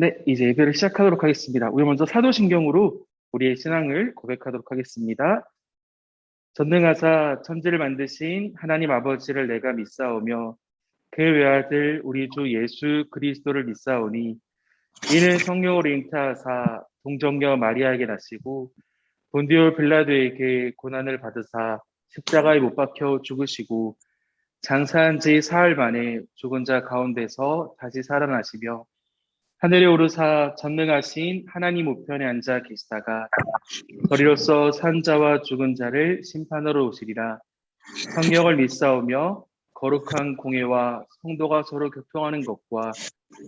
네, 이제 예배를 시작하도록 하겠습니다. 우리 먼저 사도신경으로 우리의 신앙을 고백하도록 하겠습니다. 전능하사 천지를 만드신 하나님 아버지를 내가 믿사오며 그 외아들 우리 주 예수 그리스도를 믿사오니 이는 성령으로 잉태하사 동정녀 마리아에게 나시고 본디오 빌라도에게 고난을 받으사 십자가에 못 박혀 죽으시고 장사한 지 사흘 만에 죽은 자 가운데서 다시 살아나시며 하늘에 오르사 전능하신 하나님 우편에 앉아 계시다가 저리로서 산 자와 죽은 자를 심판하러 오시리라. 성령을 믿사오며 거룩한 공회와 성도가 서로 교통하는 것과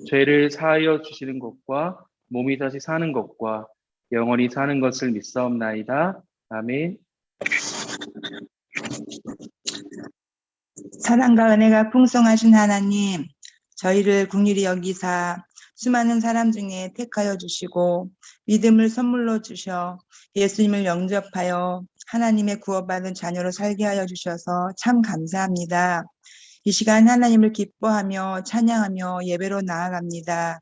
죄를 사하여 주시는 것과 몸이 다시 사는 것과 영원히 사는 것을 믿사옵나이다. 아멘. 사랑과 은혜가 풍성하신 하나님, 저희를 긍휼히 여기사 수많은 사람 중에 택하여 주시고 믿음을 선물로 주셔 예수님을 영접하여 하나님의 구원받은 자녀로 살게 하여 주셔서 참 감사합니다. 이 시간 하나님을 기뻐하며 찬양하며 예배로 나아갑니다.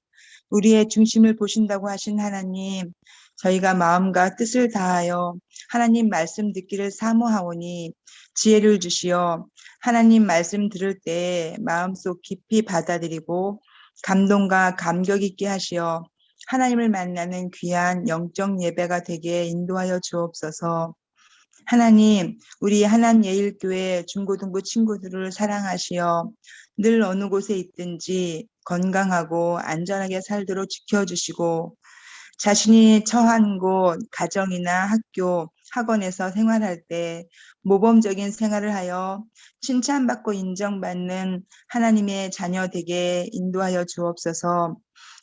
우리의 중심을 보신다고 하신 하나님, 저희가 마음과 뜻을 다하여 하나님 말씀 듣기를 사모하오니 지혜를 주시어 하나님 말씀 들을 때 마음속 깊이 받아들이고 감동과 감격 있게 하시어 하나님을 만나는 귀한 영적 예배가 되게 인도하여 주옵소서. 하나님, 우리 하남예일교회 중고등부 친구들을 사랑하시어 늘 어느 곳에 있든지 건강하고 안전하게 살도록 지켜주시고 자신이 처한 곳, 가정이나 학교, 학원에서 생활할 때 모범적인 생활을 하여 칭찬받고 인정받는 하나님의 자녀 되게 인도하여 주옵소서.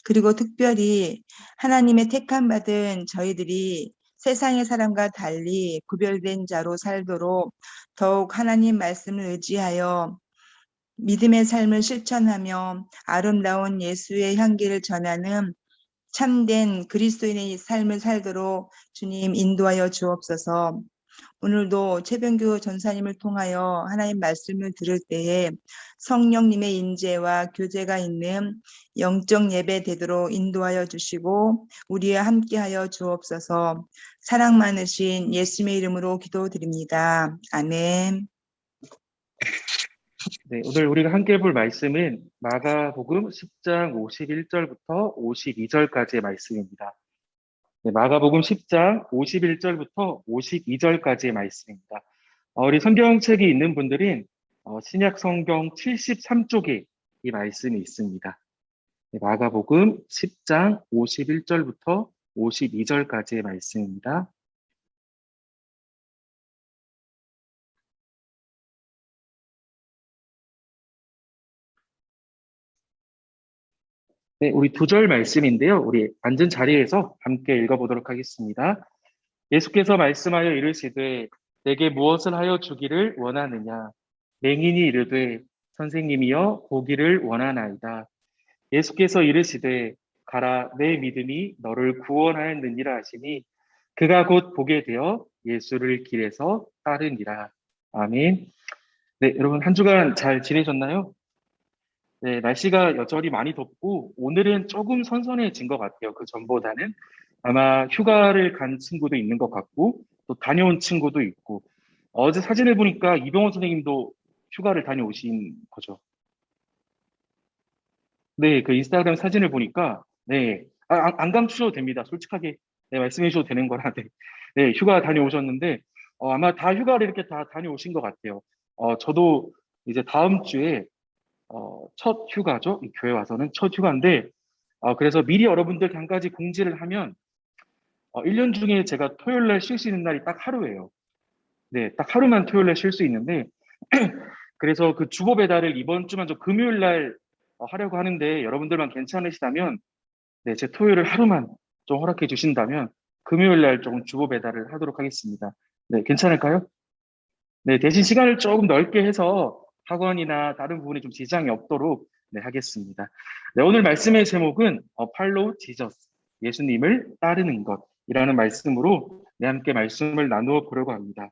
그리고 특별히 하나님의 택함 받은 저희들이 세상의 사람과 달리 구별된 자로 살도록 더욱 하나님 말씀을 의지하여 믿음의 삶을 실천하며 아름다운 예수의 향기를 전하는 참된 그리스도인의 삶을 살도록 주님 인도하여 주옵소서. 오늘도 최병규 전사님을 통하여 하나님 말씀을 들을 때에 성령님의 인재와 교제가 있는 영적 예배 되도록 인도하여 주시고 우리와 함께하여 주옵소서. 사랑 많으신 예수님의 이름으로 기도드립니다. 아멘. 네, 오늘 우리가 함께 볼 말씀은 마가복음 10장 51절부터 52절까지의 말씀입니다. 네, 마가복음 10장 51절부터 52절까지의 말씀입니다. 우리 성경책이 있는 분들은 신약 성경 73쪽에 이 말씀이 있습니다. 네, 마가복음 10장 51절부터 52절까지의 말씀입니다. 네, 우리 두 절 말씀인데요. 우리 앉은 자리에서 함께 읽어보도록 하겠습니다. 예수께서 말씀하여 이르시되 내게 무엇을 하여 주기를 원하느냐? 맹인이 이르되 선생님이여 보기를 원하나이다. 예수께서 이르시되 가라 내 믿음이 너를 구원하였느니라 하시니 그가 곧 보게 되어 예수를 길에서 따르니라. 아멘. 네, 여러분 한 주간 잘 지내셨나요? 네, 날씨가 여전히 많이 덥고 오늘은 조금 선선해진 것 같아요. 그 전보다는 아마 휴가를 간 친구도 있는 것 같고 또 다녀온 친구도 있고 어제 사진을 보니까 이병헌 선생님도 휴가를 다녀오신 거죠. 네, 그 인스타그램 사진을 보니까 네, 안 감추셔도 됩니다. 솔직하게 네, 말씀해 주셔도 되는 거라 네, 네, 휴가 다녀오셨는데 아마 다 휴가를 이렇게 다 다녀오신 것 같아요. 저도 이제 다음 주에 첫 휴가죠. 이 교회 와서는 첫 휴가인데, 그래서 미리 여러분들께 한 가지 공지를 하면, 1년 중에 제가 토요일 날 쉴 수 있는 날이 딱 하루예요. 네, 딱 하루만 토요일 날 쉴 수 있는데, 그래서 그 주보 배달을 이번 주만 좀 금요일 날 하려고 하는데, 여러분들만 괜찮으시다면, 네, 제 토요일을 하루만 좀 허락해 주신다면, 금요일 날 조금 주보 배달을 하도록 하겠습니다. 네, 괜찮을까요? 네, 대신 시간을 조금 넓게 해서 학원이나 다른 부분에 좀 지장이 없도록 네, 하겠습니다. 네, 오늘 말씀의 제목은 Follow Jesus, 예수님을 따르는 것이라는 말씀으로 네, 함께 말씀을 나누어 보려고 합니다.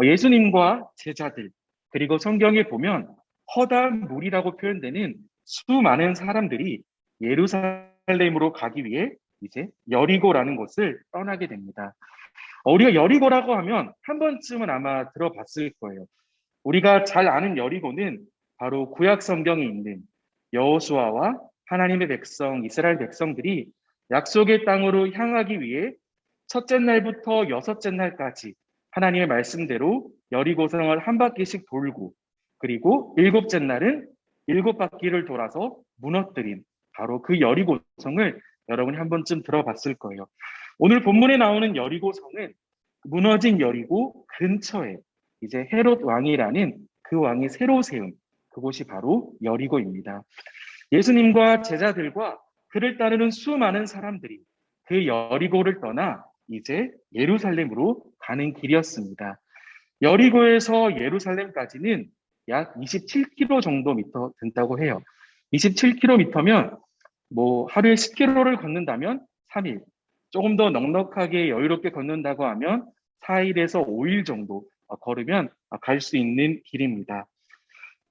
예수님과 제자들, 그리고 성경에 보면 허다한 무리라고 표현되는 수많은 사람들이 예루살렘 예루살렘으로 가기 위해 이제 여리고라는 곳을 떠나게 됩니다. 우리가 여리고라고 하면 한 번쯤은 아마 들어봤을 거예요. 우리가 잘 아는 여리고는 바로 구약 성경에 있는 여호수아와 하나님의 백성, 이스라엘 백성들이 약속의 땅으로 향하기 위해 첫째 날부터 여섯째 날까지 하나님의 말씀대로 여리고성을 한 바퀴씩 돌고, 그리고 일곱째 날은 일곱 바퀴를 돌아서 무너뜨린 바로 그 여리고성을 여러분이 한 번쯤 들어봤을 거예요. 오늘 본문에 나오는 여리고성은 무너진 여리고 근처에 이제 헤롯 왕이라는 그 왕이 새로 세운 그곳이 바로 여리고입니다. 예수님과 제자들과 그를 따르는 수많은 사람들이 그 여리고를 떠나 이제 예루살렘으로 가는 길이었습니다. 여리고에서 예루살렘까지는 약 27km 정도 미터 된다고 해요. 27km면 뭐 하루에 10km를 걷는다면 3일, 조금 더 넉넉하게 여유롭게 걷는다고 하면 4일에서 5일 정도 걸으면 갈 수 있는 길입니다.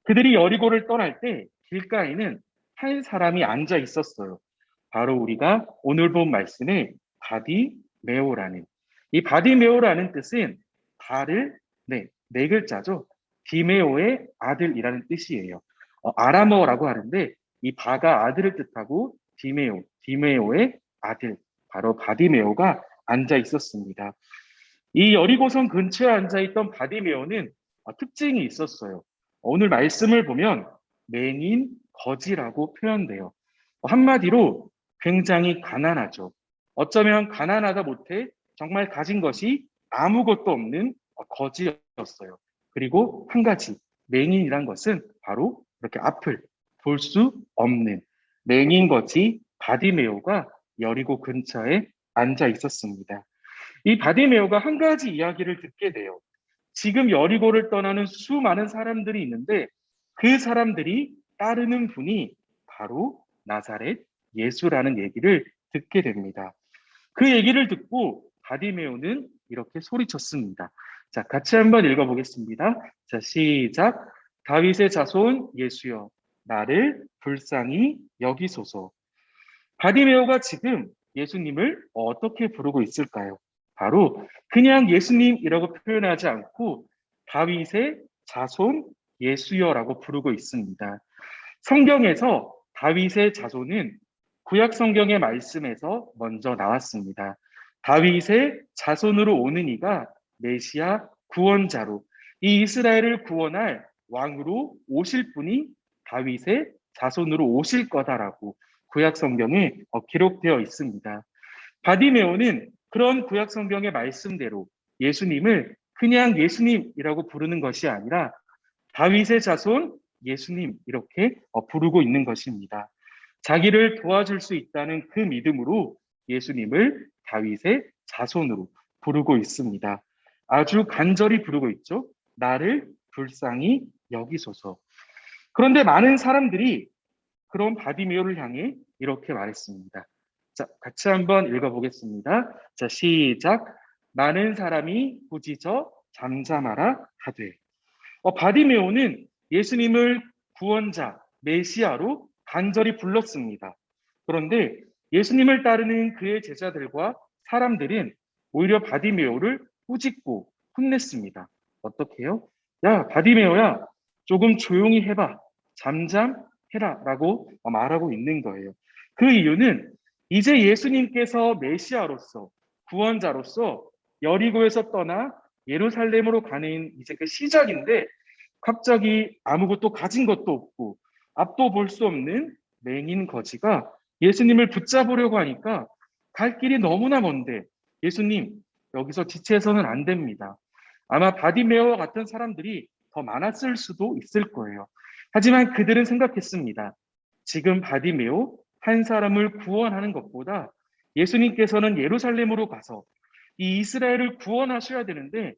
그들이 여리고를 떠날 때 길가에는 한 사람이 앉아 있었어요. 바로 우리가 오늘 본 말씀의 바디메오라는, 이 바디메오라는 뜻은 바를, 네 글자죠. 디메오의 아들이라는 뜻이에요. 아람어라고 하는데 이 바가 아들을 뜻하고 디메오의 아들, 바로 바디메오가 앉아 있었습니다. 이 여리고성 근처에 앉아 있던 바디메오는 특징이 있었어요. 오늘 말씀을 보면 맹인 거지라고 표현돼요. 한마디로 굉장히 가난하죠. 어쩌면 가난하다 못해 정말 가진 것이 아무것도 없는 거지였어요. 그리고 한 가지, 맹인이란 것은 바로 이렇게 앞을 볼 수 없는 맹인 거지 바디메오가 여리고 근처에 앉아 있었습니다. 이 바디메오가 한 가지 이야기를 듣게 돼요. 지금 여리고를 떠나는 수많은 사람들이 있는데 그 사람들이 따르는 분이 바로 나사렛 예수라는 얘기를 듣게 됩니다. 그 얘기를 듣고 바디메오는 이렇게 소리쳤습니다. 자, 같이 한번 읽어보겠습니다. 자, 시작. 다윗의 자손 예수여, 나를 불쌍히 여기소서. 바디메오가 지금 예수님을 어떻게 부르고 있을까요? 바로 그냥 예수님이라고 표현하지 않고 다윗의 자손 예수여라고 부르고 있습니다. 성경에서 다윗의 자손은 구약 성경의 말씀에서 먼저 나왔습니다. 다윗의 자손으로 오는 이가 메시아 구원자로 이 이스라엘을 구원할 왕으로 오실 분이 다윗의 자손으로 오실 거다라고 구약 성경에 기록되어 있습니다. 바디메오는 그런 구약 성경의 말씀대로 예수님을 그냥 예수님이라고 부르는 것이 아니라 다윗의 자손 예수님 이렇게 부르고 있는 것입니다. 자기를 도와줄 수 있다는 그 믿음으로 예수님을 다윗의 자손으로 부르고 있습니다. 아주 간절히 부르고 있죠. 나를 불쌍히 여기소서. 그런데 많은 사람들이 그런 바디메오를 향해 이렇게 말했습니다. 자, 같이 한번 읽어보겠습니다. 자, 시작. 많은 사람이 부짖어 잠잠하라 하되. 바디메오는 예수님을 구원자, 메시아로 간절히 불렀습니다. 그런데 예수님을 따르는 그의 제자들과 사람들은 오히려 바디메오를 꾸짖고 혼냈습니다. 어떻게 해요? 야, 바디메오야, 조금 조용히 해봐. 잠잠해라 라고 말하고 있는 거예요. 그 이유는 이제 예수님께서 메시아로서, 구원자로서 여리고에서 떠나 예루살렘으로 가는 이제 그 시작인데 갑자기 아무것도 가진 것도 없고 앞도 볼 수 없는 맹인 거지가 예수님을 붙잡으려고 하니까 갈 길이 너무나 먼데 예수님 여기서 지체해서는 안 됩니다. 아마 바디메오와 같은 사람들이 더 많았을 수도 있을 거예요. 하지만 그들은 생각했습니다. 지금 바디메오 한 사람을 구원하는 것보다 예수님께서는 예루살렘으로 가서 이 이스라엘을 구원하셔야 되는데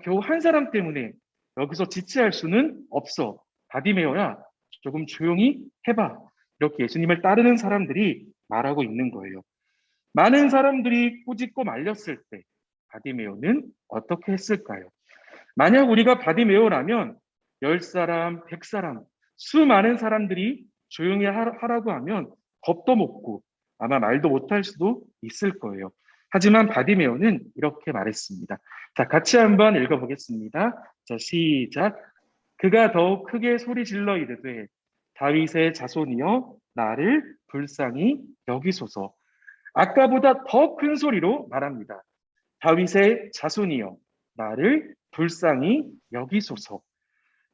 겨우 한 사람 때문에 여기서 지체할 수는 없어. 바디메오야, 조금 조용히 해봐. 이렇게 예수님을 따르는 사람들이 말하고 있는 거예요. 많은 사람들이 꾸짖고 말렸을 때 바디메오는 어떻게 했을까요? 만약 우리가 바디메오라면 10사람, 100사람, 수많은 사람들이 조용히 하라고 하면 겁도 먹고 아마 말도 못할 수도 있을 거예요. 하지만 바디메오는 이렇게 말했습니다. 자, 같이 한번 읽어보겠습니다. 자, 시작. 그가 더욱 크게 소리질러 이르되 다윗의 자손이여 나를 불쌍히 여기소서. 아까보다 더 큰 소리로 말합니다. 다윗의 자손이여 나를 불쌍히 여기소서.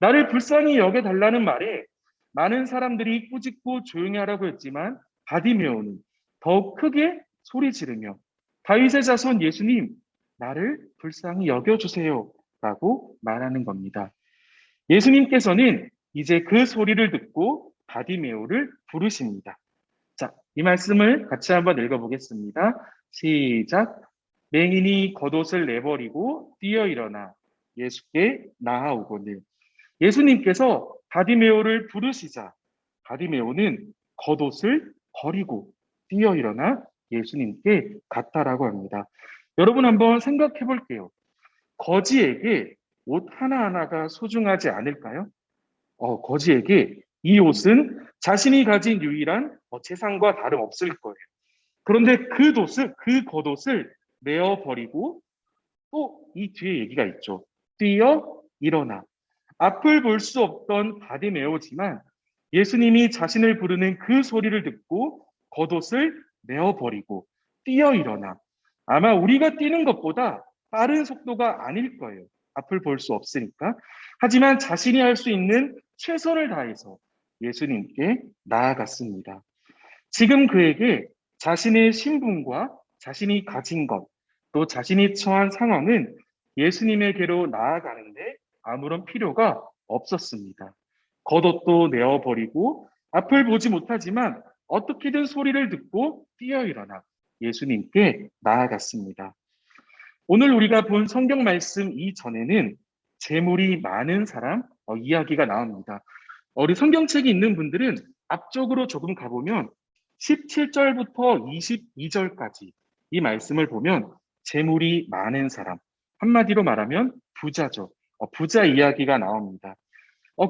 나를 불쌍히 여겨달라는 말에 많은 사람들이 꾸짖고 조용히 하라고 했지만 바디메오는 더욱 크게 소리 지르며 다윗의 자손 예수님 나를 불쌍히 여겨주세요 라고 말하는 겁니다. 예수님께서는 이제 그 소리를 듣고 바디메오를 부르십니다. 자, 이 말씀을 같이 한번 읽어보겠습니다. 시작. 맹인이 겉옷을 내버리고 뛰어 일어나 예수께 나아오거늘. 예수님께서 바디메오를 부르시자 바디메오는 겉옷을 버리고 뛰어 일어나 예수님께 갔다라고 합니다. 여러분 한번 생각해 볼게요. 거지에게 옷 하나하나가 소중하지 않을까요? 거지에게 이 옷은 자신이 가진 유일한 재산과 다름없을 거예요. 그런데 그 겉옷을 내어버리고 또 이 뒤에 얘기가 있죠. 뛰어 일어나. 앞을 볼 수 없던 바디메오지만 예수님이 자신을 부르는 그 소리를 듣고 겉옷을 내어버리고 뛰어 일어나. 아마 우리가 뛰는 것보다 빠른 속도가 아닐 거예요. 앞을 볼 수 없으니까. 하지만 자신이 할 수 있는 최선을 다해서 예수님께 나아갔습니다. 지금 그에게 자신의 신분과 자신이 가진 것, 또 자신이 처한 상황은 예수님에게로 나아가는데 아무런 필요가 없었습니다. 겉옷도 내어버리고 앞을 보지 못하지만 어떻게든 소리를 듣고 뛰어 일어나 예수님께 나아갔습니다. 오늘 우리가 본 성경 말씀 이전에는 재물이 많은 사람 이야기가 나옵니다. 우리 성경책이 있는 분들은 앞쪽으로 조금 가보면 17절부터 22절까지 이 말씀을 보면 재물이 많은 사람, 한마디로 말하면 부자죠. 부자 이야기가 나옵니다.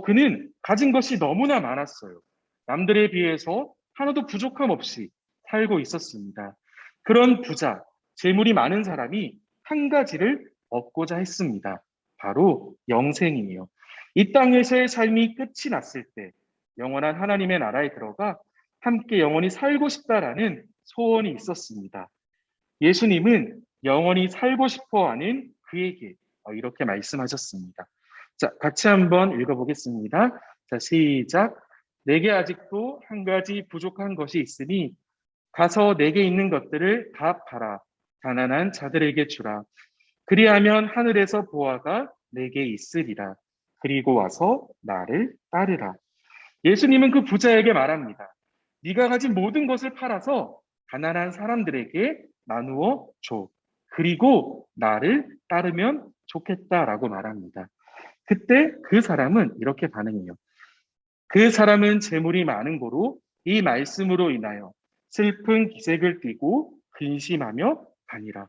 그는 가진 것이 너무나 많았어요. 남들에 비해서 하나도 부족함 없이 살고 있었습니다. 그런 부자, 재물이 많은 사람이 한 가지를 얻고자 했습니다. 바로 영생이에요. 이 땅에서의 삶이 끝이 났을 때 영원한 하나님의 나라에 들어가 함께 영원히 살고 싶다라는 소원이 있었습니다. 예수님은 영원히 살고 싶어 하는 그에게 이렇게 말씀하셨습니다. 자, 같이 한번 읽어보겠습니다. 자, 시작. 내게 아직도 한 가지 부족한 것이 있으니 가서 내게 있는 것들을 다 팔아 가난한 자들에게 주라. 그리하면 하늘에서 보화가 내게 있으리라. 그리고 와서 나를 따르라. 예수님은 그 부자에게 말합니다. 네가 가진 모든 것을 팔아서 가난한 사람들에게 나누어 줘. 그리고 나를 따르면 좋겠다라고 말합니다. 그때 그 사람은 이렇게 반응해요. 그 사람은 재물이 많은 고로 이 말씀으로 인하여 슬픈 기색을 띠고 근심하며 가니라.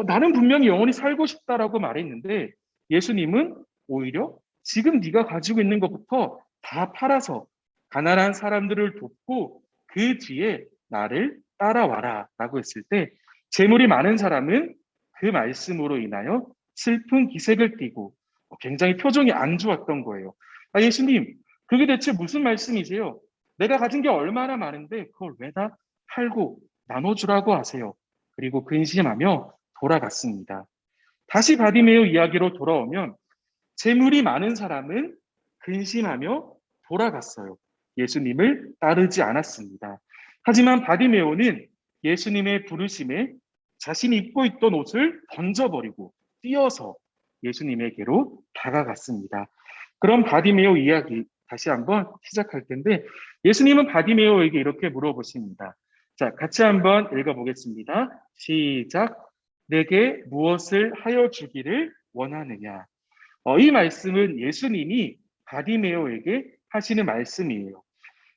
나는 분명히 영원히 살고 싶다라고 말했는데 예수님은 오히려 지금 네가 가지고 있는 것부터 다 팔아서 가난한 사람들을 돕고 그 뒤에 나를 따라와라 라고 했을 때 재물이 많은 사람은 그 말씀으로 인하여 슬픈 기색을 띠고 굉장히 표정이 안 좋았던 거예요. 예수님, 그게 대체 무슨 말씀이세요? 내가 가진 게 얼마나 많은데 그걸 왜 다 팔고 나눠주라고 하세요? 그리고 근심하며 돌아갔습니다. 다시 바디메오 이야기로 돌아오면 재물이 많은 사람은 근심하며 돌아갔어요. 예수님을 따르지 않았습니다. 하지만 바디메오는 예수님의 부르심에 자신이 입고 있던 옷을 던져버리고 뛰어서 예수님에게로 다가갔습니다. 그럼 바디메오 이야기 다시 한번 시작할 텐데 예수님은 바디메오에게 이렇게 물어보십니다. 자, 같이 한번 읽어보겠습니다. 시작. 내게 무엇을 하여 주기를 원하느냐. 이 말씀은 예수님이 바디메오에게 하시는 말씀이에요.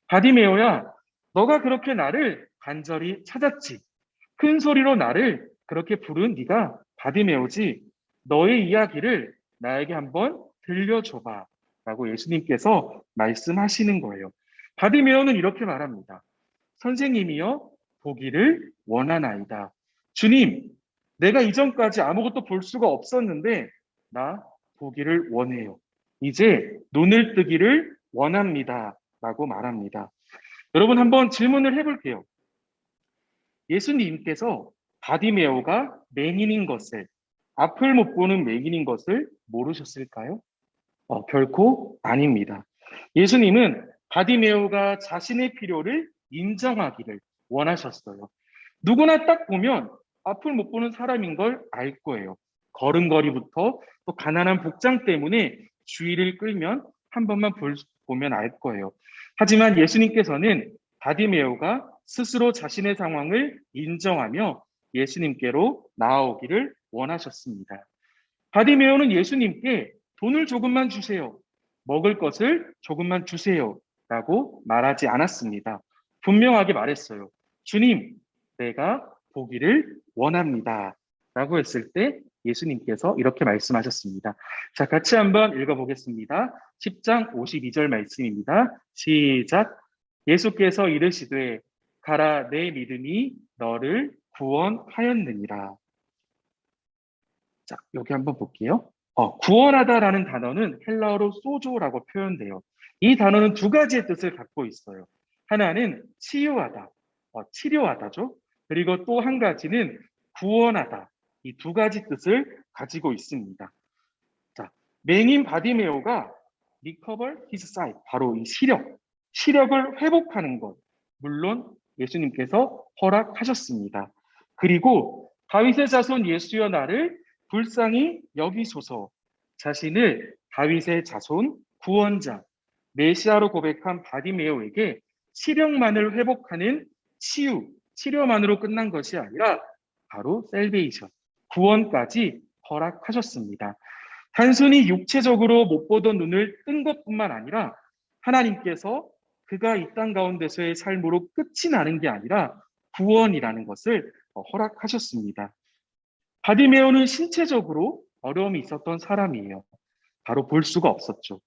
바디메오야, 너가 그렇게 나를 간절히 찾았지. 큰 소리로 나를 그렇게 부른 네가 바디메오지. 너의 이야기를 나에게 한번 들려줘봐. 라고 예수님께서 말씀하시는 거예요. 바디메오는 이렇게 말합니다. 선생님이여, 보기를 원하나이다. 주님, 내가 이전까지 아무것도 볼 수가 없었는데 나 보기를 원해요. 이제 눈을 뜨기를 원합니다. 라고 말합니다. 여러분 한번 질문을 해볼게요. 예수님께서 바디메오가 맹인인 것을, 앞을 못 보는 맹인인 것을 모르셨을까요? 결코 아닙니다. 예수님은 바디메오가 자신의 필요를 인정하기를 원하셨어요. 누구나 딱 보면 앞을 못 보는 사람인 걸 알 거예요. 걸음걸이부터 또 가난한 복장 때문에 주의를 끌면 한 번만 보면 알 거예요. 하지만 예수님께서는 바디메오가 스스로 자신의 상황을 인정하며 예수님께로 나아오기를 원하셨습니다. 바디메오는 예수님께 돈을 조금만 주세요. 먹을 것을 조금만 주세요. 라고 말하지 않았습니다. 분명하게 말했어요. 주님, 내가 보기를 원합니다. 라고 했을 때 예수님께서 이렇게 말씀하셨습니다. 자, 같이 한번 읽어보겠습니다. 10장 52절 말씀입니다. 시작. 예수께서 이르시되 가라 내 믿음이 너를 구원하였느니라. 자, 여기 한번 볼게요. 구원하다라는 단어는 헬라어로 소조라고 표현돼요. 이 단어는 두 가지의 뜻을 갖고 있어요. 하나는 치유하다, 치료하다죠. 그리고 또 한 가지는 구원하다. 이 두 가지 뜻을 가지고 있습니다. 자, 맹인 바디메오가 recover his sight, 바로 이 시력을 회복하는 것, 물론 예수님께서 허락하셨습니다. 그리고 다윗의 자손 예수여 나를 불쌍히 여기소서, 자신을 다윗의 자손 구원자 메시아로 고백한 바디메오에게 시력만을 회복하는 치료만으로 끝난 것이 아니라 바로 셀베이션, 구원까지 허락하셨습니다. 단순히 육체적으로 못 보던 눈을 뜬 것뿐만 아니라 하나님께서 그가 이 땅 가운데서의 삶으로 끝이 나는 게 아니라 구원이라는 것을 허락하셨습니다. 바디메오는 신체적으로 어려움이 있었던 사람이에요. 바로 볼 수가 없었죠.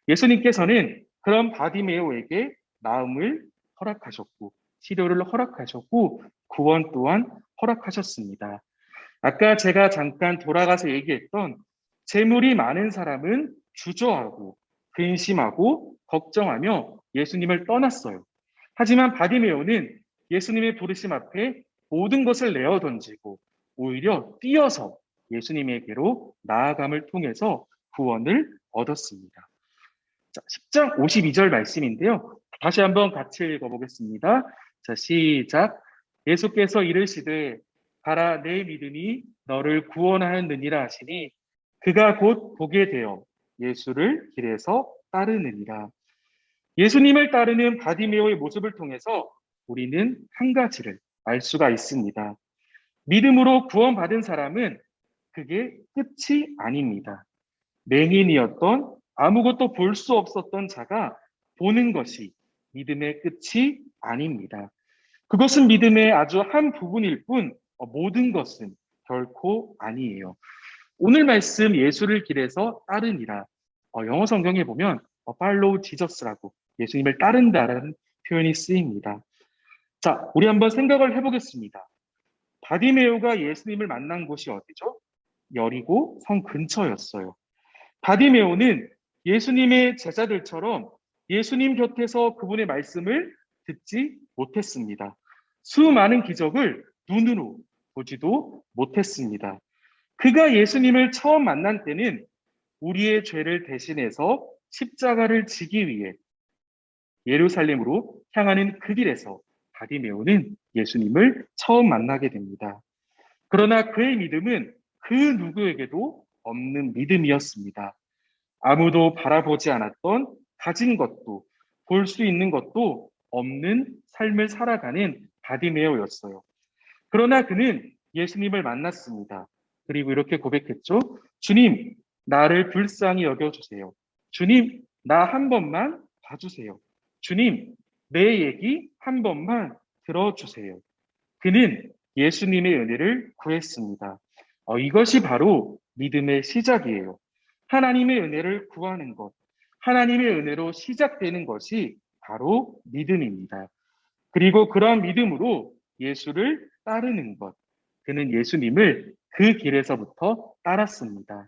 예수님께서는 그런 바디메오에게 나음을 허락하셨고 치료를 허락하셨고 구원 또한 허락하셨습니다. 아까 제가 잠깐 돌아가서 얘기했던 재물이 많은 사람은 주저하고 근심하고 걱정하며 예수님을 떠났어요. 하지만 바디메오는 예수님의 부르심 앞에 모든 것을 내어 던지고 오히려 뛰어서 예수님에게로 나아감을 통해서 구원을 얻었습니다. 자, 10장 52절 말씀인데요. 다시 한번 같이 읽어보겠습니다. 자, 시작. 예수께서 이르시되 가라 내 믿음이 너를 구원하였느니라 하시니 그가 곧 보게 되어 예수를 길에서 따르느니라. 예수님을 따르는 바디메오의 모습을 통해서 우리는 한 가지를 알 수가 있습니다. 믿음으로 구원받은 사람은 그게 끝이 아닙니다. 맹인이었던 아무것도 볼 수 없었던 자가 보는 것이 믿음의 끝이 아닙니다. 그것은 믿음의 아주 한 부분일 뿐 모든 것은 결코 아니에요. 오늘 말씀 예수를 길에서 따르니라. 영어 성경에 보면 follow Jesus라고 예수님을 따른다라는 표현이 쓰입니다. 자, 우리 한번 생각을 해보겠습니다. 바디메오가 예수님을 만난 곳이 어디죠? 여리고 성 근처였어요. 바디메오는 예수님의 제자들처럼 예수님 곁에서 그분의 말씀을 듣지 못했습니다. 수많은 기적을 눈으로 보지도 못했습니다. 그가 예수님을 처음 만난 때는 우리의 죄를 대신해서 십자가를 지기 위해 예루살렘으로 향하는 그 길에서 바디메오는 예수님을 처음 만나게 됩니다. 그러나 그의 믿음은 그 누구에게도 없는 믿음이었습니다. 아무도 바라보지 않았던 가진 것도 볼 수 있는 것도 없는 삶을 살아가는 바디메오였어요. 그러나 그는 예수님을 만났습니다. 그리고 이렇게 고백했죠. 주님, 나를 불쌍히 여겨주세요. 주님, 나 한 번만 봐주세요. 주님, 내 얘기 한 번만 들어주세요. 그는 예수님의 은혜를 구했습니다. 이것이 바로 믿음의 시작이에요. 하나님의 은혜를 구하는 것, 하나님의 은혜로 시작되는 것이 바로 믿음입니다. 그리고 그러한 믿음으로 예수를 따르는 것. 그는 예수님을 그 길에서부터 따랐습니다.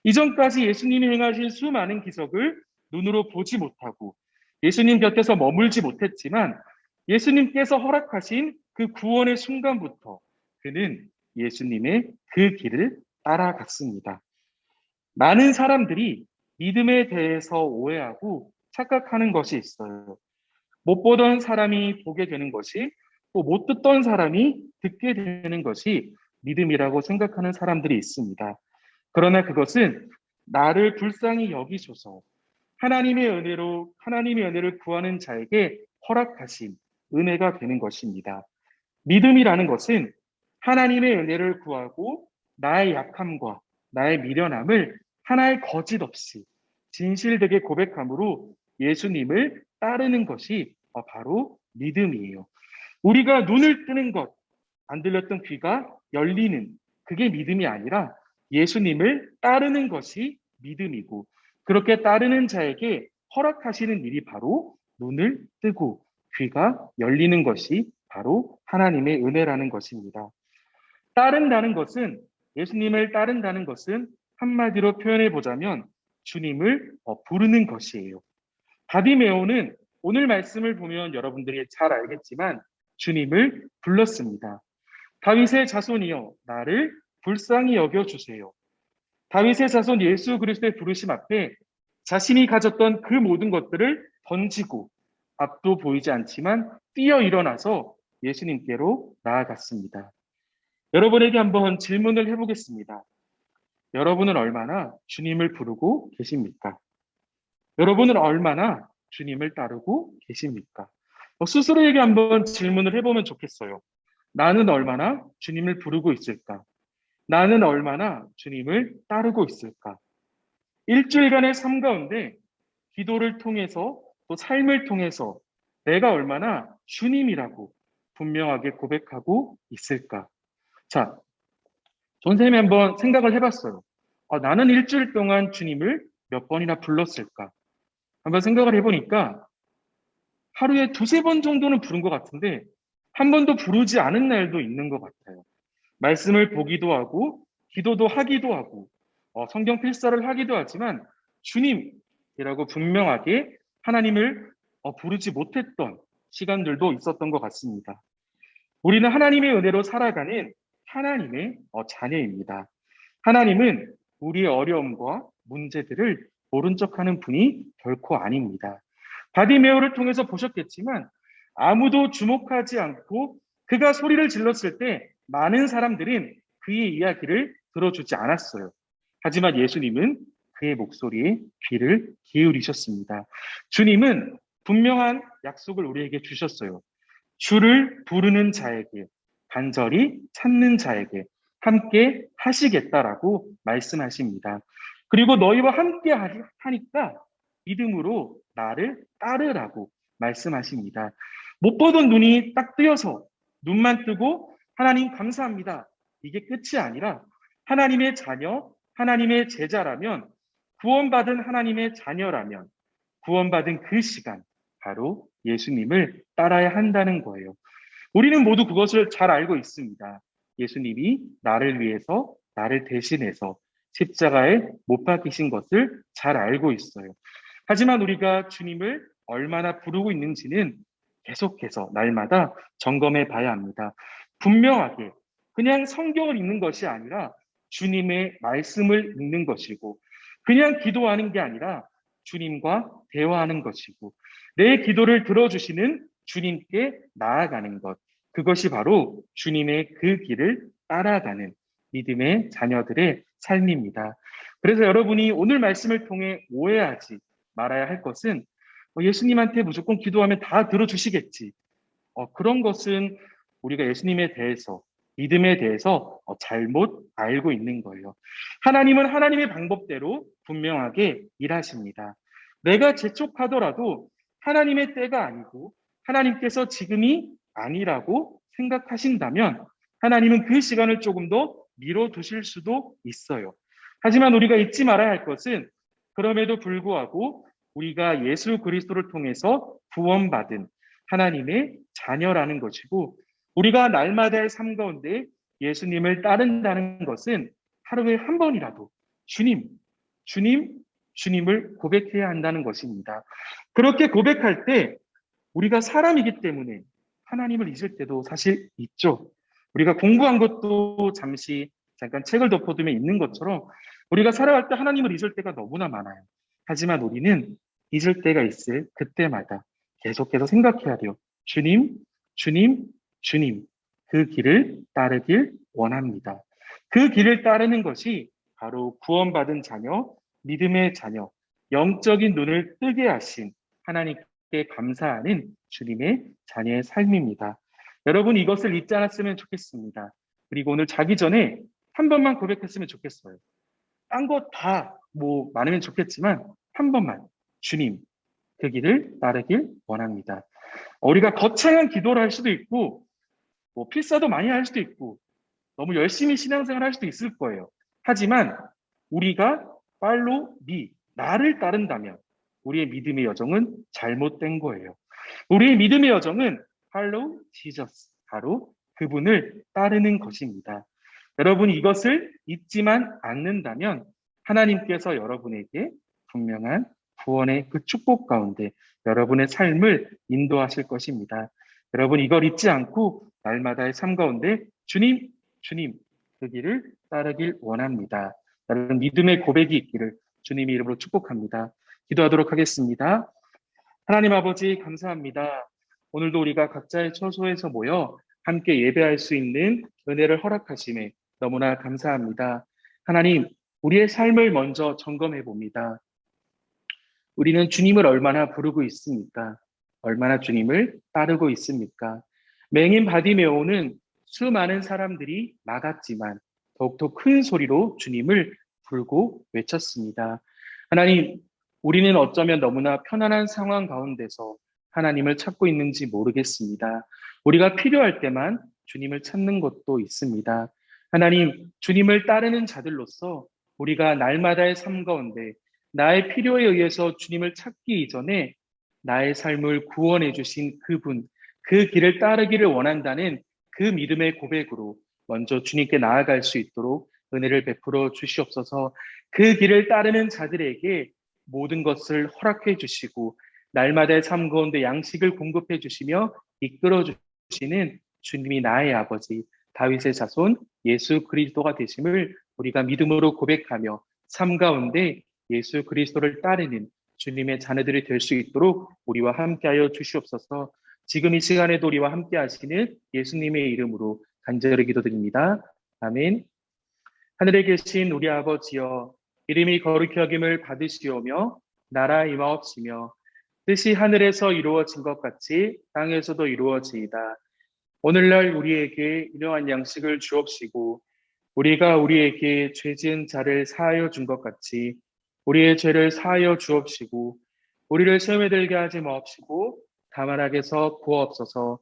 이전까지 예수님이 행하신 수많은 기적을 눈으로 보지 못하고 예수님 곁에서 머물지 못했지만 예수님께서 허락하신 그 구원의 순간부터 그는 예수님의 그 길을 따라갔습니다. 많은 사람들이 믿음에 대해서 오해하고 착각하는 것이 있어요. 못 보던 사람이 보게 되는 것이, 또 못 듣던 사람이 듣게 되는 것이 믿음이라고 생각하는 사람들이 있습니다. 그러나 그것은 나를 불쌍히 여기소서 하나님의 은혜를 구하는 자에게 허락하신 은혜가 되는 것입니다. 믿음이라는 것은 하나님의 은혜를 구하고 나의 약함과 나의 미련함을 하나의 거짓 없이 진실되게 고백함으로 예수님을 따르는 것이 바로 믿음이에요. 우리가 눈을 뜨는 것, 안 들렸던 귀가 열리는 그게 믿음이 아니라 예수님을 따르는 것이 믿음이고, 그렇게 따르는 자에게 허락하시는 일이 바로 눈을 뜨고 귀가 열리는 것이 바로 하나님의 은혜라는 것입니다. 따른다는 것은, 예수님을 따른다는 것은 한마디로 표현해 보자면 주님을 부르는 것이에요. 바디메오는 오늘 말씀을 보면 여러분들이 잘 알겠지만 주님을 불렀습니다. 다윗의 자손이여 나를 불쌍히 여겨주세요. 다윗의 자손 예수 그리스도의 부르심 앞에 자신이 가졌던 그 모든 것들을 던지고 앞도 보이지 않지만 뛰어 일어나서 예수님께로 나아갔습니다. 여러분에게 한번 질문을 해보겠습니다. 여러분은 얼마나 주님을 부르고 계십니까? 여러분은 얼마나 주님을 따르고 계십니까? 스스로에게 한번 질문을 해보면 좋겠어요. 나는 얼마나 주님을 부르고 있을까? 나는 얼마나 주님을 따르고 있을까? 일주일간의 삶 가운데 기도를 통해서 또 삶을 통해서 내가 얼마나 주님이라고 분명하게 고백하고 있을까? 자, 선생님이 한번 생각을 해봤어요. 나는 일주일 동안 주님을 몇 번이나 불렀을까? 한번 생각을 해보니까 하루에 두세 번 정도는 부른 것 같은데 한 번도 부르지 않은 날도 있는 것 같아요. 말씀을 보기도 하고 기도도 하기도 하고 성경 필사를 하기도 하지만 주님이라고 분명하게 하나님을 부르지 못했던 시간들도 있었던 것 같습니다. 우리는 하나님의 은혜로 살아가는 하나님의 자녀입니다. 하나님은 우리의 어려움과 문제들을 모른 척하는 분이 결코 아닙니다. 바디메오를 통해서 보셨겠지만 아무도 주목하지 않고 그가 소리를 질렀을 때 많은 사람들은 그의 이야기를 들어주지 않았어요. 하지만 예수님은 그의 목소리에 귀를 기울이셨습니다. 주님은 분명한 약속을 우리에게 주셨어요. 주를 부르는 자에게, 간절히 찾는 자에게 함께 하시겠다라고 말씀하십니다. 그리고 너희와 함께 하니까 믿음으로 나를 따르라고 말씀하십니다. 못 보던 눈이 딱 뜨여서 눈만 뜨고 하나님 감사합니다. 이게 끝이 아니라 하나님의 자녀, 하나님의 제자라면, 구원받은 하나님의 자녀라면 구원받은 그 시간, 바로 예수님을 따라야 한다는 거예요. 우리는 모두 그것을 잘 알고 있습니다. 예수님이 나를 위해서, 나를 대신해서 십자가에 못 박히신 것을 잘 알고 있어요. 하지만 우리가 주님을 얼마나 부르고 있는지는 계속해서 날마다 점검해 봐야 합니다. 분명하게 그냥 성경을 읽는 것이 아니라 주님의 말씀을 읽는 것이고, 그냥 기도하는 게 아니라 주님과 대화하는 것이고, 내 기도를 들어주시는 주님께 나아가는 것, 그것이 바로 주님의 그 길을 따라가는 믿음의 자녀들의 삶입니다. 그래서 여러분이 오늘 말씀을 통해 오해하지 말아야 할 것은 예수님한테 무조건 기도하면 다 들어주시겠지. 그런 것은 우리가 예수님에 대해서, 믿음에 대해서 잘못 알고 있는 거예요. 하나님은 하나님의 방법대로 분명하게 일하십니다. 내가 재촉하더라도 하나님의 때가 아니고 하나님께서 지금이 아니라고 생각하신다면 하나님은 그 시간을 조금 더 미뤄두실 수도 있어요. 하지만 우리가 잊지 말아야 할 것은 그럼에도 불구하고 우리가 예수 그리스도를 통해서 구원받은 하나님의 자녀라는 것이고, 우리가 날마다의 삶 가운데 예수님을 따른다는 것은 하루에 한 번이라도 주님, 주님, 주님을 고백해야 한다는 것입니다. 그렇게 고백할 때 우리가 사람이기 때문에 하나님을 잊을 때도 사실 있죠. 우리가 공부한 것도 잠깐 책을 덮어두면 있는 것처럼 우리가 살아갈 때 하나님을 잊을 때가 너무나 많아요. 하지만 우리는 잊을 때가 있을 그때마다 계속해서 생각해야 돼요. 주님, 주님, 주님, 그 길을 따르길 원합니다. 그 길을 따르는 것이 바로 구원받은 자녀, 믿음의 자녀, 영적인 눈을 뜨게 하신 하나님께 감사하는 주님의 자녀의 삶입니다. 여러분 이것을 잊지 않았으면 좋겠습니다. 그리고 오늘 자기 전에 한 번만 고백했으면 좋겠어요. 딴 거 다 많으면 좋겠지만 한 번만 주님, 그 길을 따르길 원합니다. 우리가 거창한 기도를 할 수도 있고 필사도 많이 할 수도 있고 너무 열심히 신앙생활 할 수도 있을 거예요. 하지만 우리가 팔로우 미, 나를 따른다면 우리의 믿음의 여정은 잘못된 거예요. 우리의 믿음의 여정은 팔로우 지저스, 바로 그분을 따르는 것입니다. 여러분이 이것을 잊지만 않는다면 하나님께서 여러분에게 분명한 구원의 그 축복 가운데 여러분의 삶을 인도하실 것입니다. 여러분 이걸 잊지 않고 날마다의 삶 가운데 주님, 주님 그 길을 따르길 원합니다. 여러분 믿음의 고백이 있기를 주님의 이름으로 축복합니다. 기도하도록 하겠습니다. 하나님 아버지 감사합니다. 오늘도 우리가 각자의 처소에서 모여 함께 예배할 수 있는 은혜를 허락하심에 너무나 감사합니다. 하나님, 우리의 삶을 먼저 점검해 봅니다. 우리는 주님을 얼마나 부르고 있습니까? 얼마나 주님을 따르고 있습니까? 맹인 바디메오는 수많은 사람들이 막았지만 더욱더 큰 소리로 주님을 부르고 외쳤습니다. 하나님, 우리는 어쩌면 너무나 편안한 상황 가운데서 하나님을 찾고 있는지 모르겠습니다. 우리가 필요할 때만 주님을 찾는 것도 있습니다. 하나님, 주님을 따르는 자들로서 우리가 날마다의 삶 가운데 나의 필요에 의해서 주님을 찾기 이전에 나의 삶을 구원해 주신 그분, 그 길을 따르기를 원한다는 그 믿음의 고백으로 먼저 주님께 나아갈 수 있도록 은혜를 베풀어 주시옵소서. 그 길을 따르는 자들에게 모든 것을 허락해 주시고 날마다의 삶 가운데 양식을 공급해 주시며 이끌어 주시는 주님이 나의 아버지 다윗의 자손 예수 그리스도가 되심을 우리가 믿음으로 고백하며 삶 가운데 예수 그리스도를 따르는 주님의 자녀들이 될 수 있도록 우리와 함께하여 주시옵소서. 지금 이 시간에도 우리와 함께 하시는 예수님의 이름으로 간절히 기도드립니다. 아멘. 하늘에 계신 우리 아버지여, 이름이 거룩히 여김을 받으시오며 나라 임하옵시며 뜻이 하늘에서 이루어진 것 같이 땅에서도 이루어지이다. 오늘날 우리에게 일용할 양식을 주옵시고 우리가 우리에게 죄 지은 자를 사하여 준 것 같이 우리의 죄를 사하여 주옵시고 우리를 시험에 들게 하지 마옵시고 다만 악에서 구하옵소서.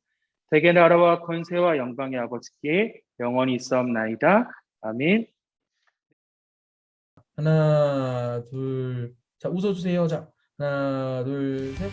대개 나라와 권세와 영광의 아버지께 영원히 있사옵나이다. 아멘. 하나, 둘, 자, 웃어주세요. 자, 하나, 둘, 셋.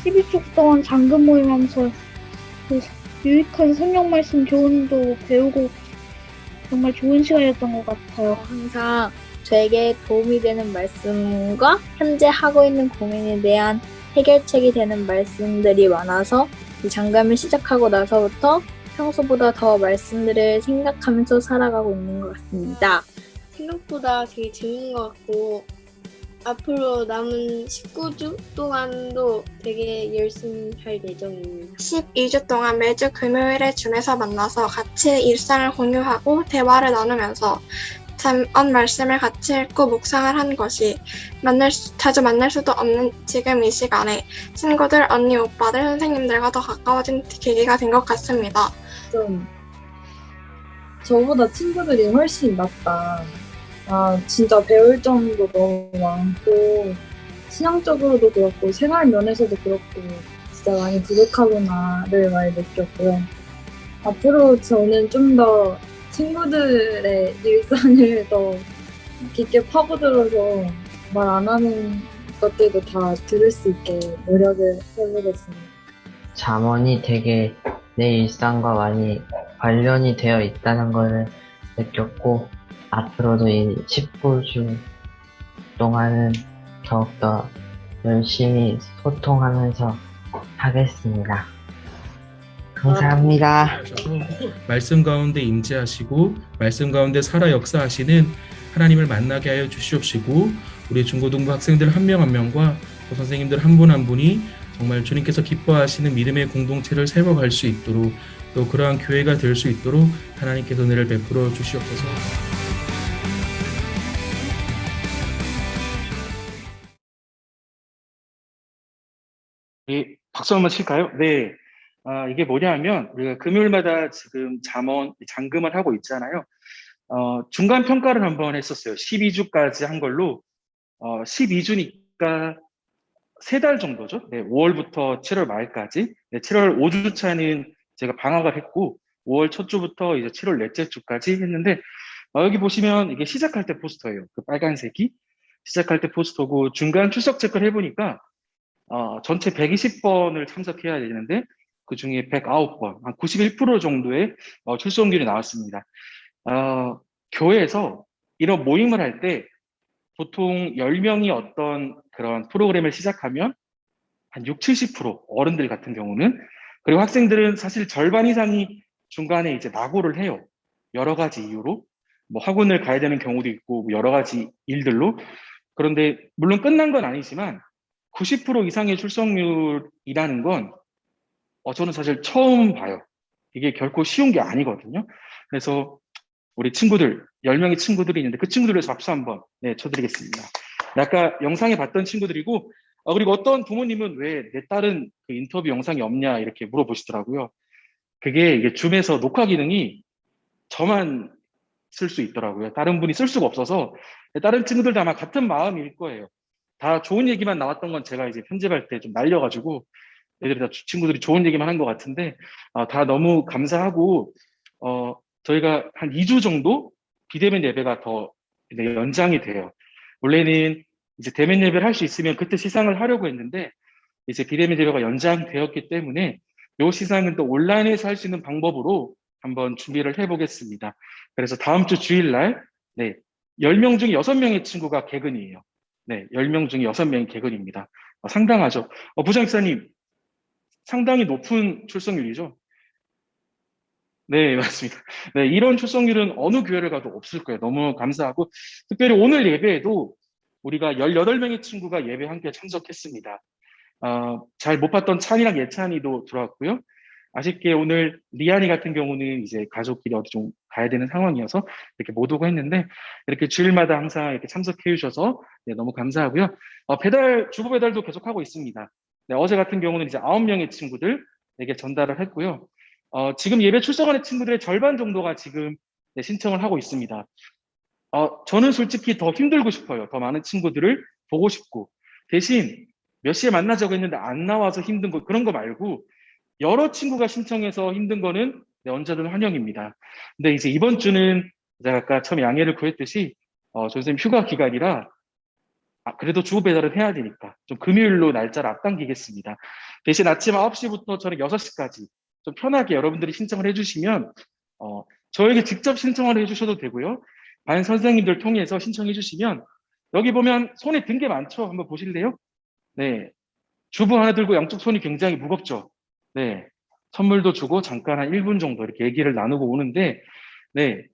12주 동안 잠금 모임하면서 그 유익한 성경 말씀 교훈도 배우고 정말 좋은 시간이었던 것 같아요. 항상 저에게 도움이 되는 말씀과 현재 하고 있는 고민에 대한 해결책이 되는 말씀들이 많아서 이 장담을 시작하고 나서부터 평소보다 더 말씀들을 생각하면서 살아가고 있는 것 같습니다. 생각보다 되게 재밌는 것 같고 앞으로 남은 19주 동안도 되게 열심히 할 예정입니다. 12주 동안 매주 금요일에 줌에서 만나서 같이 일상을 공유하고 대화를 나누면서 잠언 말씀을 같이 읽고 묵상을 한 것이 자주 만날 수도 없는 지금 이 시간에 친구들, 언니, 오빠들, 선생님들과 더 가까워진 계기가 된 것 같습니다. 좀 저보다 친구들이 훨씬 낫다. 아, 진짜 배울 점도 너무 많고, 신앙적으로도 그렇고, 생활 면에서도 그렇고, 진짜 많이 부족하구나를 많이 느꼈고요. 앞으로 저는 좀 더 친구들의 일상을 더 깊게 파고들어서 말 안 하는 것들도 다 들을 수 있게 노력을 해보겠습니다. 잠언이 되게 내 일상과 많이 관련이 되어 있다는 것을 느꼈고, 앞으로도 이 19주 동안은 더욱더 열심히 소통하면서 하겠습니다. 감사합니다. 하셔서 말씀 가운데 임재하시고 말씀 가운데 살아 역사하시는 하나님을 만나게 하여 주시옵시고, 우리 중고등부 학생들 한 명 한 명과 또 선생님들 한 분 한 분이 정말 주님께서 기뻐하시는 믿음의 공동체를 세워갈 수 있도록, 또 그러한 교회가 될 수 있도록 하나님께서 은혜를 베풀어 주시옵소서. 박수 한번 칠까요? 네. 이게 뭐냐면 우리가 금요일마다 지금 잠금을 하고 있잖아요. 중간 평가를 한번 했었어요. 12주까지 한 걸로 12주니까 3달 정도죠. 네, 5월부터 7월 말까지. 네, 7월 5주 차는 제가 방학을 했고 5월 첫 주부터 이제 7월 넷째 주까지 했는데, 여기 보시면 이게 시작할 때 포스터예요. 그 빨간색이 시작할 때 포스터고, 중간 출석 체크를 해보니까 전체 120번을 참석해야 되는데 그 중에 109번, 한 91% 정도의 출석률이 나왔습니다. 교회에서 이런 모임을 할 때 보통 10명이 어떤 그런 프로그램을 시작하면 한 6, 70% 어른들 같은 경우는, 그리고 학생들은 사실 절반 이상이 중간에 이제 낙오를 해요. 여러 가지 이유로. 뭐 학원을 가야 되는 경우도 있고 여러 가지 일들로. 그런데 물론 끝난 건 아니지만 90% 이상의 출석률이라는 건 저는 사실 처음 봐요. 이게 결코 쉬운 게 아니거든요. 그래서 우리 친구들, 10명의 친구들이 있는데 그 친구들을 위해서 박수 한번 쳐드리겠습니다. 아까 영상에 봤던 친구들이고, 그리고 어떤 부모님은 왜 내 딸은 그 인터뷰 영상이 없냐 이렇게 물어보시더라고요. 그게 이게 줌에서 녹화 기능이 저만 쓸 수 있더라고요. 다른 분이 쓸 수가 없어서. 다른 친구들도 아마 같은 마음일 거예요. 다 좋은 얘기만 나왔던 건 제가 이제 편집할 때 좀 날려가지고 애들이 다 친구들이 좋은 얘기만 한 것 같은데, 다 너무 감사하고, 저희가 한 2주 정도 비대면 예배가 더 연장이 돼요. 원래는 이제 대면 예배를 할 수 있으면 그때 시상을 하려고 했는데, 이제 비대면 예배가 연장되었기 때문에 이 시상은 또 온라인에서 할 수 있는 방법으로 한번 준비를 해보겠습니다. 그래서 다음 주 주일날, 10명 중에 6명의 친구가 개근이에요. 네, 10명 중에 6명이 개근입니다. 상당하죠. 부장목사님, 상당히 높은 출석률이죠. 네, 맞습니다. 네, 이런 출석률은 어느 교회를 가도 없을 거예요. 너무 감사하고, 특별히 오늘 예배에도 우리가 18명의 친구가 예배 함께 참석했습니다. 잘 못 봤던 찬이랑 예찬이도 들어왔고요. 아쉽게 오늘 리안이 같은 경우는 이제 가족끼리 어디 좀 가야 되는 상황이어서 이렇게 못 오고 했는데, 이렇게 주일마다 항상 이렇게 참석해 주셔서 너무 감사하고요. 주보 배달도 계속하고 있습니다. 네, 어제 같은 경우는 이제 9명의 친구들에게 전달을 했고요. 지금 예배 출석하는 친구들의 절반 정도가 지금 신청을 하고 있습니다. 저는 솔직히 더 힘들고 싶어요. 더 많은 친구들을 보고 싶고. 대신 몇 시에 만나자고 했는데 안 나와서 힘든 거, 그런 거 말고 여러 친구가 신청해서 힘든 거는 언제든 환영입니다. 근데 이제 이번 주는 제가 아까 처음 양해를 구했듯이 선생님 휴가 기간이라 그래도 주보 배달은 해야 되니까 좀 금요일로 날짜를 앞당기겠습니다. 대신 아침 9시부터 저는 6시까지 좀 편하게 여러분들이 신청을 해주시면 저에게 직접 신청을 해주셔도 되고요. 반 선생님들 통해서 신청해 주시면, 여기 보면 손에 든 게 많죠? 한번 보실래요? 네, 주보 하나 들고 양쪽 손이 굉장히 무겁죠? 네, 선물도 주고 잠깐 한 1분 정도 이렇게 얘기를 나누고 오는데, 네,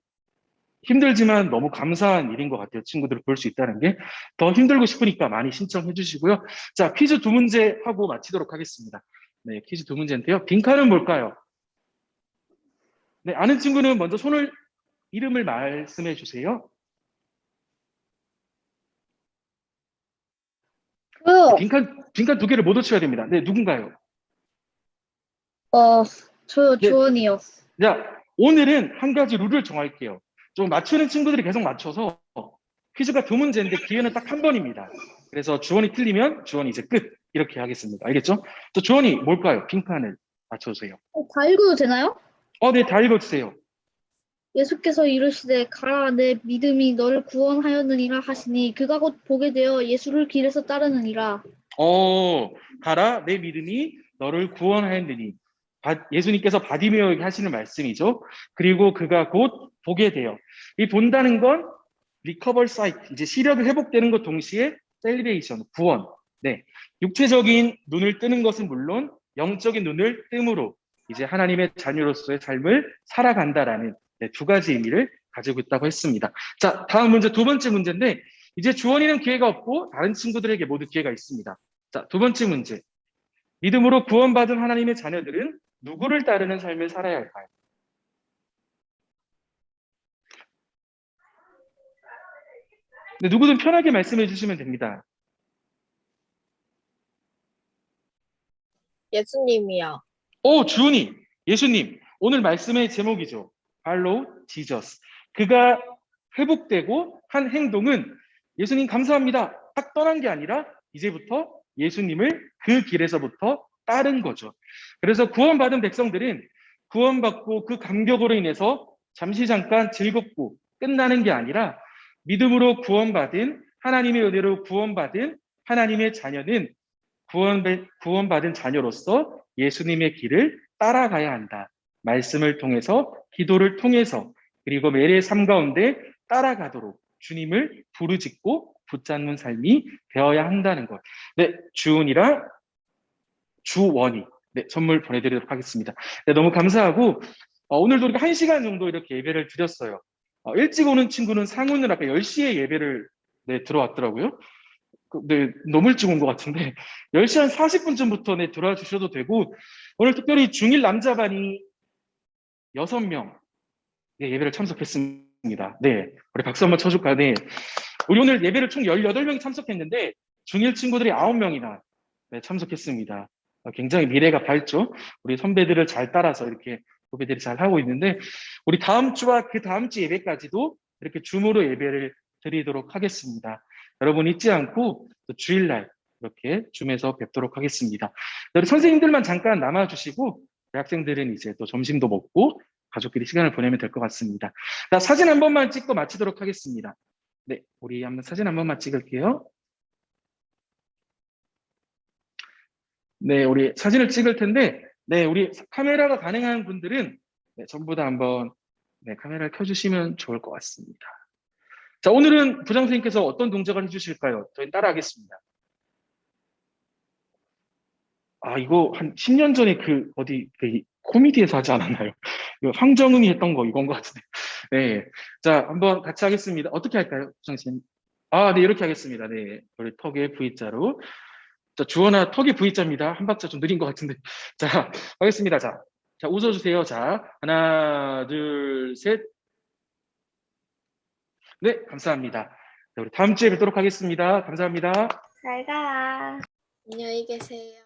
힘들지만 너무 감사한 일인 것 같아요. 친구들을 볼 수 있다는 게. 더 힘들고 싶으니까 많이 신청해 주시고요. 자, 퀴즈 2문제 하고 마치도록 하겠습니다. 네, 퀴즈 2문제인데요. 빈칸은 뭘까요? 네, 아는 친구는 먼저 이름을 말씀해 주세요. 빈칸 2개를 모두 쳐야 됩니다. 네, 누군가요? 저 네. 조은이요. 자, 오늘은 한 가지 룰을 정할게요. 좀 맞추는 친구들이 계속 맞춰서 퀴즈가 두 문제인데 기회는 딱 한 번입니다. 그래서 주원이 틀리면 주원이 이제 끝. 이렇게 하겠습니다. 알겠죠? 또 주원이 뭘까요? 핑크하늘 맞춰주세요. 다 읽어도 되나요? 네, 다 읽어주세요. 예수께서 이르시되 가라 내 믿음이 너를 구원하였느니라 하시니 그가 곧 보게 되어 예수를 길에서 따르느니라. 가라 내 믿음이 너를 구원하였느니. 예수님께서 바디메어에게 하시는 말씀이죠. 그리고 그가 곧 보게 돼요. 이 본다는 건 리커버 사이트, 이제 시력이 회복되는 것 동시에 셀리베이션, 구원. 네, 육체적인 눈을 뜨는 것은 물론 영적인 눈을 뜸으로 이제 하나님의 자녀로서의 삶을 살아간다라는 두 가지 의미를 가지고 있다고 했습니다. 자, 다음 문제, 두 번째 문제인데 이제 주원이는 기회가 없고 다른 친구들에게 모두 기회가 있습니다. 자, 두 번째 문제. 믿음으로 구원받은 하나님의 자녀들은 누구를 따르는 삶을 살아야 할까요? 네, 누구든 편하게 말씀해 주시면 됩니다. 예수님이요. 주은이, 예수님. 오늘 말씀의 제목이죠. Follow Jesus. 그가 회복되고 한 행동은 예수님 감사합니다. 딱 떠난 게 아니라 이제부터 예수님을 그 길에서부터 따른 거죠. 그래서 구원받은 백성들은 구원받고 그 감격으로 인해서 잠시 잠깐 즐겁고 끝나는 게 아니라 믿음으로 구원받은 하나님의 은혜로 구원받은 하나님의 자녀는 구원받은 자녀로서 예수님의 길을 따라가야 한다. 말씀을 통해서, 기도를 통해서, 그리고 매일의 삶 가운데 따라가도록 주님을 부르짖고 붙잡는 삶이 되어야 한다는 것. 네, 주은이랑 주원이 선물 보내드리도록 하겠습니다. 네, 너무 감사하고 오늘도 우리가 1시간 정도 이렇게 예배를 드렸어요. 일찍 오는 친구는 상훈은 아까 10시에 예배를 들어왔더라고요. 네, 너무 일찍 온 것 같은데 10시 한 40분 전부터 들어와 주셔도 되고 오늘 특별히 중1 남자반이 6명 예배를 참석했습니다. 네, 우리 박수 한번 쳐줄까요? 네, 우리 오늘 예배를 총 18명이 참석했는데 중1 친구들이 9명이나 참석했습니다. 굉장히 미래가 밝죠. 우리 선배들을 잘 따라서 이렇게 후배들이 잘 하고 있는데 우리 다음 주와 그 다음 주 예배까지도 이렇게 줌으로 예배를 드리도록 하겠습니다. 여러분 잊지 않고 또 주일날 이렇게 줌에서 뵙도록 하겠습니다. 우리 선생님들만 잠깐 남아주시고 학생들은 이제 또 점심도 먹고 가족끼리 시간을 보내면 될 것 같습니다. 자, 사진 한 번만 찍고 마치도록 하겠습니다. 네, 우리 한번 사진 한 번만 찍을게요. 네, 우리 사진을 찍을 텐데, 네, 우리 카메라가 가능한 분들은 전부 다 한번 카메라를 켜주시면 좋을 것 같습니다. 자, 오늘은 부장 선생님께서 어떤 동작을 해주실까요? 저희 따라하겠습니다. 이거 한 10년 전에 코미디에서 하지 않았나요? 황정음이 했던 거 이건 것 같은데. 네, 자, 한번 같이 하겠습니다. 어떻게 할까요, 부장 선생님? 네, 이렇게 하겠습니다. 네, 우리 턱에 V자로. 자, 주원아, 턱이 V자입니다. 한 박자 좀 느린 것 같은데. 자, 하겠습니다. 자, 웃어주세요. 자, 하나, 둘, 셋. 네, 감사합니다. 자, 우리 다음 주에 뵙도록 하겠습니다. 감사합니다. 잘 가. 안녕히 계세요.